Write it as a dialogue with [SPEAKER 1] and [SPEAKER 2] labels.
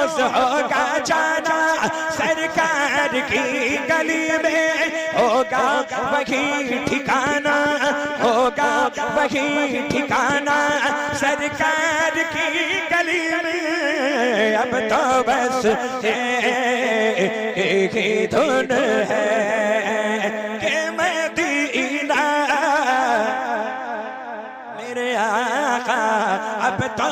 [SPEAKER 1] रोज होगा जाना सरकार की गली में, होगा वही ठिकाना, होगा वही ठिकाना सरकार की गली में। अब तो बस एक ही धुन है कि मदीना मेरे आका, अब तो